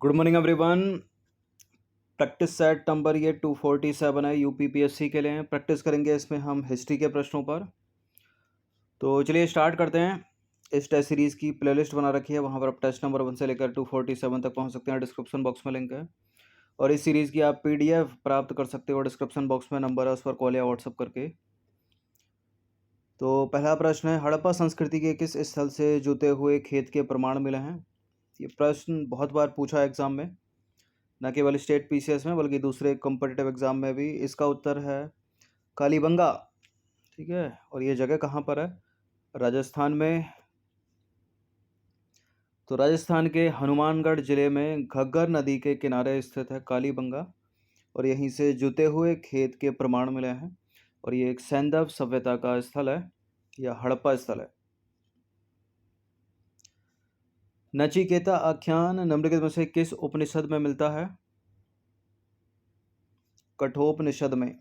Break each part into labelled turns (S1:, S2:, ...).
S1: Good morning everyone. Practice set number ये 247 है, UPPSC के लिए प्रैक्टिस करेंगे इसमें हम हिस्ट्री के प्रश्नों पर। तो चलिए स्टार्ट करते हैं। इस टेस्ट सीरीज़ की प्लेलिस्ट बना रखी है, वहाँ पर आप टेस्ट नंबर 1 से लेकर 247 तक पहुँच सकते हैं। डिस्क्रिप्शन बॉक्स में लिंक है और इस सीरीज़ की आप पीडीएफ प्राप्त कर सकते हो। डिस्क्रिप्शन बॉक्स में नंबर है, उस पर कॉल या व्हाट्सअप करके। तो पहला प्रश्न है, हड़प्पा संस्कृति के किस स्थल से जुते हुए खेत के प्रमाण मिले हैं? ये प्रश्न बहुत बार पूछा है एग्जाम में, न केवल स्टेट पीसीएस में बल्कि दूसरे कॉम्पिटिटिव एग्जाम में भी। इसका उत्तर है कालीबंगा। ठीक है, और ये जगह कहाँ पर है? राजस्थान में। तो राजस्थान के हनुमानगढ़ जिले में घग्गर नदी के किनारे स्थित है कालीबंगा, और यहीं से जुते हुए खेत के प्रमाण मिले हैं। और ये एक सैंधव सभ्यता का स्थल है या हड़प्पा स्थल है। नचिकेता आख्यान निम्नलिखित में से किस उपनिषद में मिलता है? कठोपनिषद में।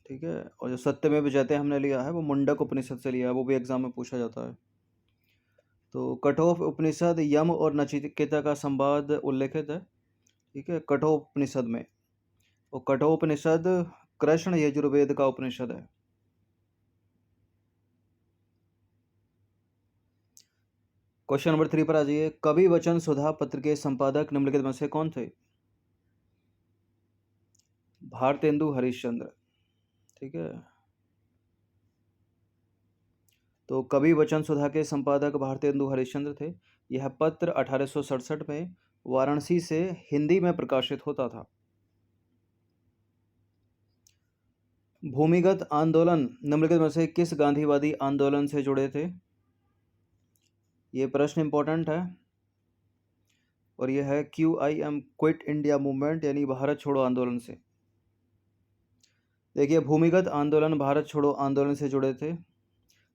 S1: ठीक है, और जो सत्यमेव जयते हमने लिया है वो मुंडक उपनिषद से लिया है, वो भी एग्जाम में पूछा जाता है। तो कठोप उपनिषद यम और नचिकेता का संवाद उल्लेखित है। ठीक है, कठोपनिषद में। और कठोपनिषद कृष्ण यजुर्वेद का उपनिषद है। क्वेश्चन नंबर 3 पर आ जाइए। कवि वचन सुधा पत्र के संपादक निम्नलिखित में से कौन थे? भारतेंदु हरिश्चंद्र। ठीक है, तो कवि वचन सुधा के संपादक भारतेंदु हरिश्चंद्र थे। यह पत्र 1867 में वाराणसी से हिंदी में प्रकाशित होता था। भूमिगत आंदोलन निम्नलिखित में से किस गांधीवादी आंदोलन से जुड़े थे? ये प्रश्न इंपॉर्टेंट है, और यह है QIM क्विट इंडिया मूवमेंट यानी भारत छोड़ो आंदोलन से। देखिए, भूमिगत आंदोलन भारत छोड़ो आंदोलन से जुड़े थे,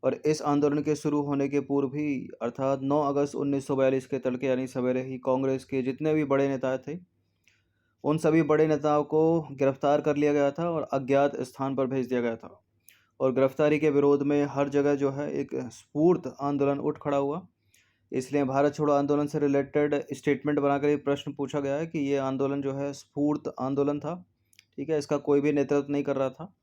S1: और इस आंदोलन के शुरू होने के पूर्व ही अर्थात 9 अगस्त 1942 के तड़के यानी सवेरे ही कांग्रेस के जितने भी बड़े नेता थे उन सभी बड़े नेताओं को गिरफ्तार कर लिया गया था और अज्ञात स्थान पर भेज दिया गया था। और गिरफ्तारी के विरोध में हर जगह जो है एक स्फूर्त आंदोलन उठ खड़ा हुआ। इसलिए भारत छोड़ो आंदोलन से रिलेटेड स्टेटमेंट बनाकर ये प्रश्न पूछा गया है कि ये आंदोलन जो है स्फूर्त आंदोलन था। ठीक है, इसका कोई भी नेतृत्व नहीं कर रहा था,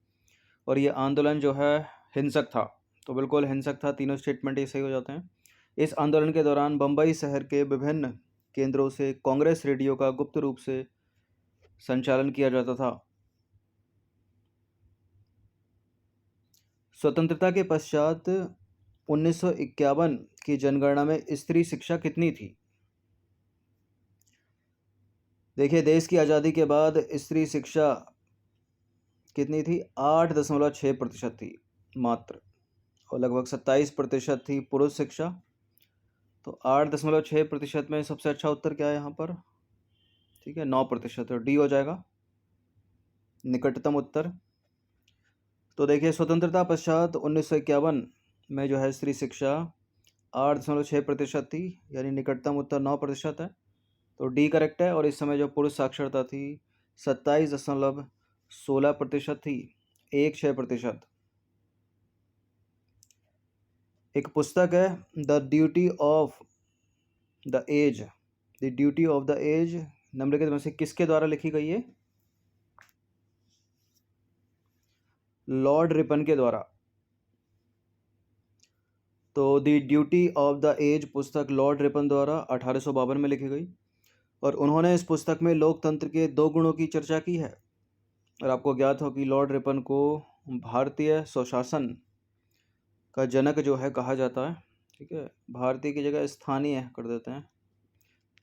S1: और ये आंदोलन जो है हिंसक था। तो बिल्कुल हिंसक था, तीनों स्टेटमेंट ये सही हो जाते हैं। इस आंदोलन के दौरान बम्बई शहर के विभिन्न केंद्रों से कांग्रेस रेडियो का गुप्त रूप से संचालन किया जाता था। स्वतंत्रता के पश्चात 1951 की जनगणना में स्त्री शिक्षा कितनी थी? देखिए, देश की आज़ादी के बाद स्त्री शिक्षा कितनी थी? 8.6% थी मात्र, और लगभग 27% थी पुरुष शिक्षा। तो 8.6% में सबसे अच्छा उत्तर क्या है यहाँ पर? ठीक है, 9%, और डी हो जाएगा निकटतम उत्तर। तो देखिए, स्वतंत्रता पश्चात 1951 में जो है स्त्री शिक्षा 8.6% थी, यानी निकटतम उत्तर 9% है। तो डी करेक्ट है। और इस समय जो पुरुष साक्षरता थी 27.16% थी, 16%। एक पुस्तक है the duty of the age, the duty of the age निम्नलिखित में से किसके द्वारा लिखी गई है? लॉर्ड रिपन के द्वारा। तो the duty of the age पुस्तक लॉर्ड रिपन द्वारा 1852 में लिखी गई, और उन्होंने इस पुस्तक में लोकतंत्र के 2 गुणों की चर्चा की है। और आपको ज्ञात हो कि लॉर्ड रिपन को भारतीय स्वशासन का जनक जो है कहा जाता है। ठीक है, भारतीय की जगह स्थानीय कर देते हैं,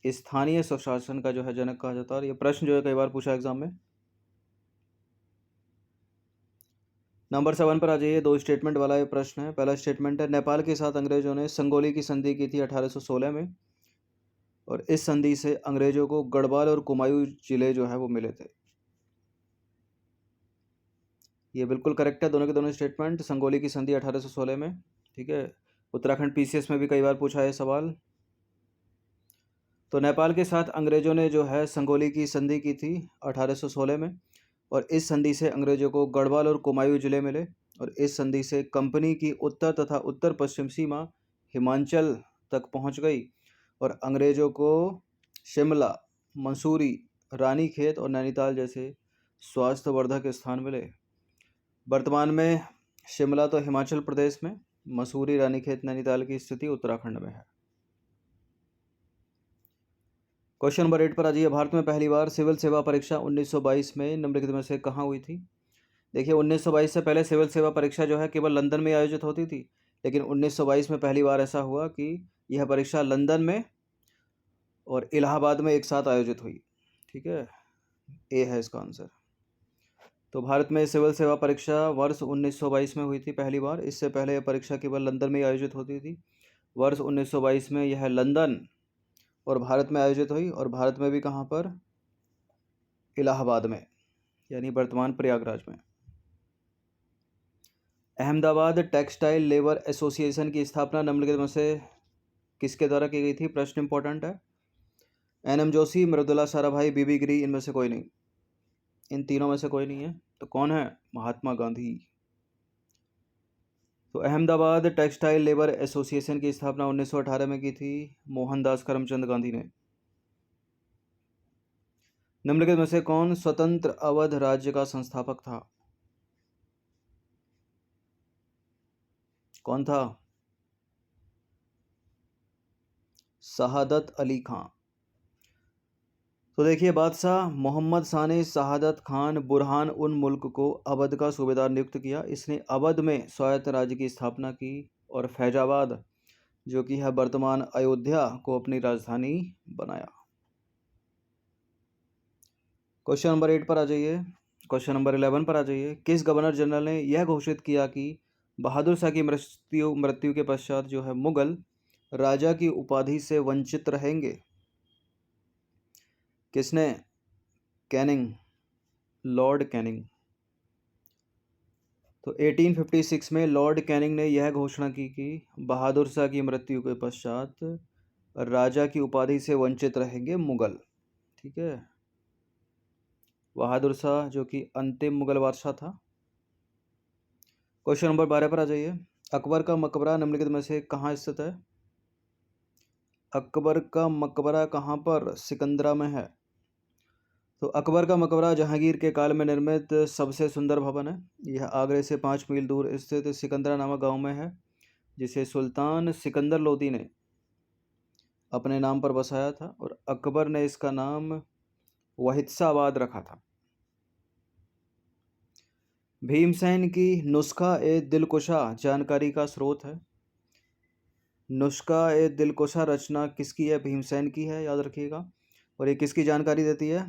S1: स्थानीय स्वशासन का जो है जनक कहा जाता है। और ये प्रश्न जो है कई बार पूछा एग्जाम में। नंबर 7 पर आ जाइए। 2 स्टेटमेंट वाला ये प्रश्न है। पहला स्टेटमेंट है, नेपाल के साथ अंग्रेजों ने संगोली की संधि की थी 1816 में, और इस संधि से अंग्रेजों को गढ़वाल और कुमायूं जिले जो है वो मिले थे। ये बिल्कुल करेक्ट है, दोनों के दोनों स्टेटमेंट। संगोली की संधि 1816 में। ठीक है, उत्तराखंड पीसीएस में भी कई बार पूछा है सवाल। तो नेपाल के साथ अंग्रेजों ने जो है संगोली की संधि की थी 1816 में, और इस संधि से अंग्रेजों को गढ़वाल और कुमायूं जिले मिले। और इस संधि से कंपनी की उत्तर तथा उत्तर पश्चिम सीमा हिमाचल तक पहुंच गई, और अंग्रेजों को शिमला मसूरी, रानीखेत और नैनीताल जैसे स्वास्थ्यवर्धक स्थान मिले। वर्तमान में शिमला तो हिमाचल प्रदेश में, मसूरी, रानीखेत, नैनीताल की स्थिति उत्तराखंड में है। क्वेश्चन नंबर 8 पर आ जाइए। भारत में पहली बार सिविल सेवा परीक्षा 1922 में निम्नलिखित में से कहाँ हुई थी? देखिए 1922 से पहले सिविल सेवा परीक्षा जो है केवल लंदन में आयोजित होती थी, लेकिन 1922 में पहली बार ऐसा हुआ कि यह परीक्षा लंदन में और इलाहाबाद में एक साथ आयोजित हुई। ठीक है, ए है इसका आंसर। तो भारत में सिविल सेवा परीक्षा वर्ष 1922 में हुई थी पहली बार। इससे पहले यह परीक्षा केवल लंदन में ही आयोजित होती थी। वर्ष 1922 में यह लंदन और भारत में आयोजित हुई, और भारत में भी कहाँ पर? इलाहाबाद में, यानी वर्तमान प्रयागराज में। अहमदाबाद टेक्सटाइल लेबर एसोसिएशन की स्थापना निम्नलिखित में से किसके द्वारा की गई थी? प्रश्न इंपॉर्टेंट है। एन.एम. जोशी, मृदुला साराभाई, बीबी गिरी, इनमें से कोई नहीं। इन तीनों में से कोई नहीं है, तो कौन है? महात्मा गांधी। तो अहमदाबाद टेक्सटाइल लेबर एसोसिएशन की स्थापना 1918 में की थी मोहनदास करमचंद गांधी ने। निम्नलिखित में से कौन स्वतंत्र अवध राज्य का संस्थापक था? कौन था? शहादत अली खां। तो देखिए, बादशाह मोहम्मद शाह ने शहादत खान बुरहान उन मुल्क को अवध का सूबेदार नियुक्त किया। इसने अवध में स्वायत्त राज्य की स्थापना की और फैजाबाद, जो कि है वर्तमान अयोध्या, को अपनी राजधानी बनाया। क्वेश्चन नंबर 8 पर आ जाइए। क्वेश्चन नंबर 11 पर आ जाइए। किस गवर्नर जनरल ने यह घोषित किया कि बहादुर शाह की मृत्यु के पश्चात जो है मुगल राजा की उपाधि से वंचित रहेंगे? किसने? Canning, Lord Canning. तो 1856 में लॉर्ड कैनिंग ने यह घोषणा की कि बहादुर शाह की मृत्यु के पश्चात राजा की उपाधि से वंचित रहेंगे मुगल। ठीक है, बहादुर शाह जो कि अंतिम मुगल बादशाह था। क्वेश्चन नंबर 12 पर आ जाइए। अकबर का मकबरा निम्नलिखित में से कहाँ स्थित है? अकबर का मकबरा कहाँ पर? सिकंदरा में है। तो अकबर का मकबरा जहांगीर के काल में निर्मित सबसे सुंदर भवन है। यह आगरे से 5 मील दूर स्थित सिकंदरा नामक गांव में है, जिसे सुल्तान सिकंदर लोदी ने अपने नाम पर बसाया था, और अकबर ने इसका नाम वहिदसाबाद रखा था। भीमसेन की नुस्खा ए दिलकुशा जानकारी का स्रोत है। नुस्खा ए दिलकुशा रचना किसकी है? भीमसेन की है, याद रखिएगा। और ये किसकी जानकारी देती है?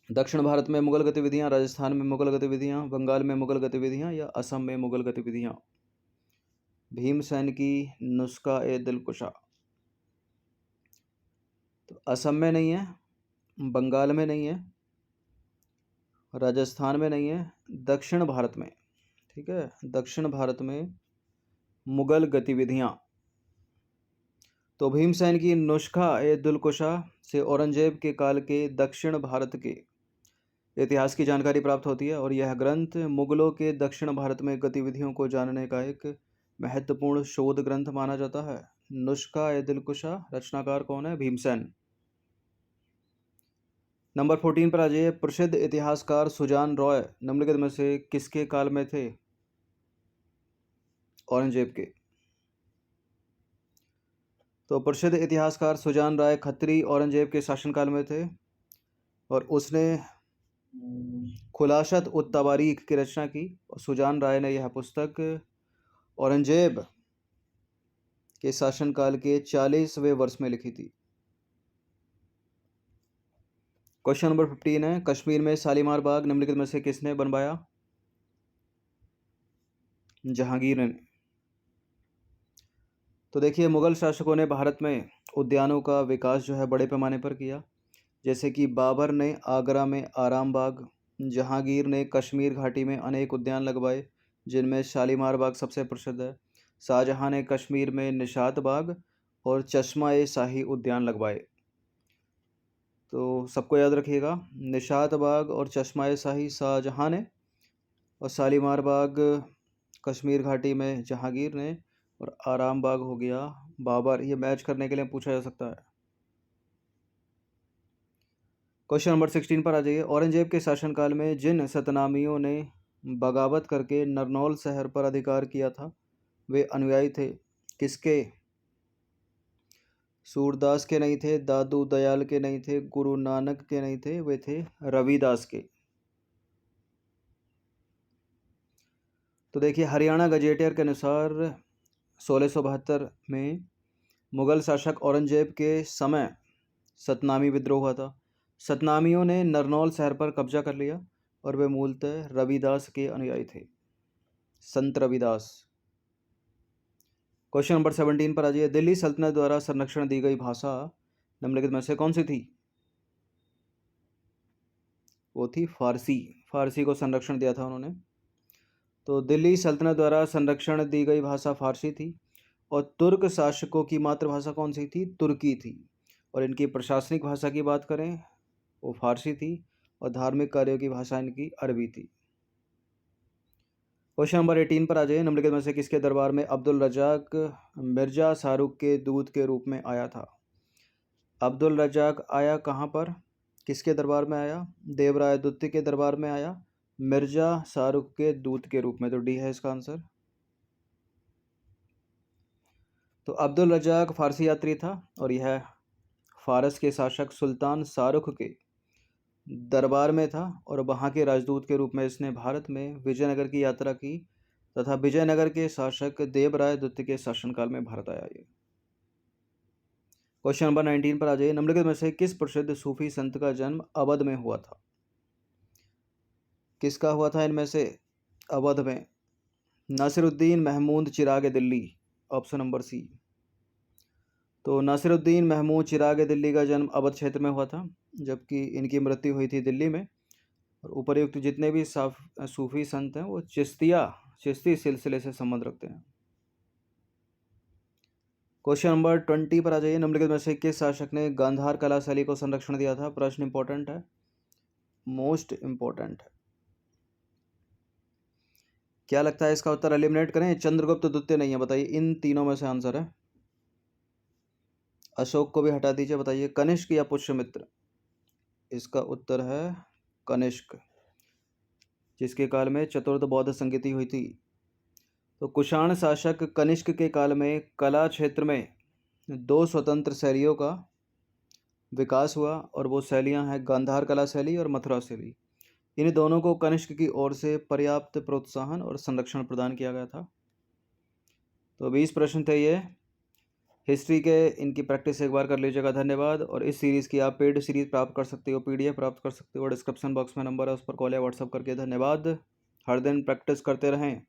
S1: दक्षिण भारत में मुगल गतिविधियां, राजस्थान में मुगल गतिविधियां, बंगाल में मुगल गतिविधियां, या असम में मुगल गतिविधियां। भीमसेन की नुस्खा ए दिलकुशा। तो असम में नहीं है, बंगाल में नहीं है, राजस्थान में नहीं है, दक्षिण भारत में। ठीक है, दक्षिण भारत में मुगल गतिविधियां। तो भीमसेन की नुस्खा ए दिलकुशा से औरंगजेब के काल के दक्षिण भारत के इतिहास की जानकारी प्राप्त होती है, और यह ग्रंथ मुगलों के दक्षिण भारत में गतिविधियों को जानने का एक महत्वपूर्ण शोध ग्रंथ माना जाता है। नुस्खा ए दिलकुशा, रचनाकार कौन है? भीमसेन। नंबर 14 पर आ जाइए। प्रसिद्ध इतिहासकार सुजान रॉय निम्नलिखित में से किसके काल में थे? औरंगजेब के। तो प्रसिद्ध इतिहासकार सुजान राय खत्री औरंगजेब के शासनकाल में थे, और उसने खुलासत उत तवारीख की रचना की। और सुजान राय ने यह पुस्तक औरंगजेब के शासनकाल के 40वें वर्ष में लिखी थी। क्वेश्चन नंबर 15 है। कश्मीर में शालीमार बाग निम्नलिखित में से किसने बनवाया? जहांगीर ने। तो देखिए, मुगल शासकों ने भारत में उद्यानों का विकास जो है बड़े पैमाने पर किया, जैसे कि बाबर ने आगरा में आराम बाग, जहांगीर ने कश्मीर घाटी में अनेक उद्यान लगवाए, जिनमें शालीमार बाग सबसे प्रसिद्ध है। शाहजहां ने कश्मीर में निशात बाग और चश्मा ए शाही उद्यान लगवाए। तो सबको याद रखिएगा, निशात बाग और चश्मा ए शाही शाहजहां ने, और शालीमार बाग कश्मीर घाटी में जहांगीर ने, और आराम बाग हो गया बाबर। ये मैच करने के लिए पूछा जा सकता है। क्वेश्चन नंबर 16 पर आ जाइए। औरंगजेब के शासनकाल में जिन सतनामियों ने बगावत करके नरनौल शहर पर अधिकार किया था वे अनुयायी थे किसके? सूरदास के नहीं थे, दादू दयाल के नहीं थे, गुरु नानक के नहीं थे, वे थे रविदास के। तो देखिए, हरियाणा गजेटियर के अनुसार 1672 में मुगल शासक औरंगजेब के समय सतनामी विद्रोह हुआ था। सतनामियों ने नरनौल शहर पर कब्जा कर लिया और वे मूलतः रविदास के अनुयायी थे, संत रविदास। क्वेश्चन नंबर 17 पर आ जाइए। दिल्ली सल्तनत द्वारा संरक्षण दी गई भाषा निम्नलिखित में से कौन सी थी? वो थी फारसी। फारसी को संरक्षण दिया था उन्होंने। तो दिल्ली सल्तनत द्वारा संरक्षण दी गई भाषा फारसी थी। और तुर्क शासकों की मातृभाषा कौन सी थी? तुर्की थी। और इनकी प्रशासनिक भाषा की बात करें वो फारसी थी और धार्मिक कार्यों की भाषा इनकी अरबी थी। क्वेश्चन नंबर 18 पर आ जाइए। निम्नलिखित में से किसके दरबार में अब्दुल रजाक मिर्जा शाहरुख के दूत के रूप में आया था? अब्दुल रजाक आया कहाँ पर, किसके दरबार में आया? देवराय द्वितीय के दरबार में आया, मिर्जा शाहरुख के दूत के रूप में। तो डी है इसका आंसर। तो अब्दुल रजाक फारसी यात्री था और यह फारस के शासक सुल्तान शाहरुख के दरबार में था और वहाँ के राजदूत के रूप में इसने भारत में विजयनगर की यात्रा की तथा विजयनगर के शासक देवराय द्वितीय के शासनकाल में भारत आया। ये क्वेश्चन नंबर 19 पर आ जाइए। निम्नलिखित में से किस प्रसिद्ध सूफी संत का जन्म अवध में हुआ था? किसका हुआ था इनमें से अवध में? नासिरुद्दीन महमूद चिराग दिल्ली, ऑप्शन नंबर सी। तो नासिरुद्दीन महमूद चिराग दिल्ली का जन्म अवध क्षेत्र में हुआ था, जबकि इनकी मृत्यु हुई थी दिल्ली में। और उपर्युक्त जितने भी सूफी संत हैं वो चिश्ती सिलसिले से संबंध रखते हैं। क्वेश्चन नंबर 20 पर आ जाइए। निम्नलिखित में से किस शासक ने गांधार कला शैली को संरक्षण दिया था? प्रश्न इंपॉर्टेंट है, मोस्ट इंपॉर्टेंट है। क्या लगता है इसका उत्तर एलिमिनेट करें? चंद्रगुप्त द्वितीय नहीं है, बताइए। इन तीनों में से आंसर है। अशोक को भी हटा दीजिए, बताइए। कनिष्क या पुष्यमित्र? इसका उत्तर है कनिष्क, जिसके काल में चतुर्थ बौद्ध संगीति हुई थी। तो कुषाण शासक कनिष्क के काल में कला क्षेत्र में दो स्वतंत्र शैलियों का विकास हुआ और वो शैलियां हैं गांधार कला शैली और मथुरा शैली। इन दोनों को कनिष्क की ओर से पर्याप्त प्रोत्साहन और संरक्षण प्रदान किया गया था। तो 20 प्रश्न थे ये हिस्ट्री के, इनकी प्रैक्टिस एक बार कर लीजिएगा। धन्यवाद। और इस सीरीज़ की आप पेड सीरीज़ प्राप्त कर सकते हो, PDF प्राप्त कर सकते हो। डिस्क्रिप्शन बॉक्स में नंबर है, उस पर कॉल या व्हाट्सअप करके। धन्यवाद। हर दिन प्रैक्टिस करते रहें।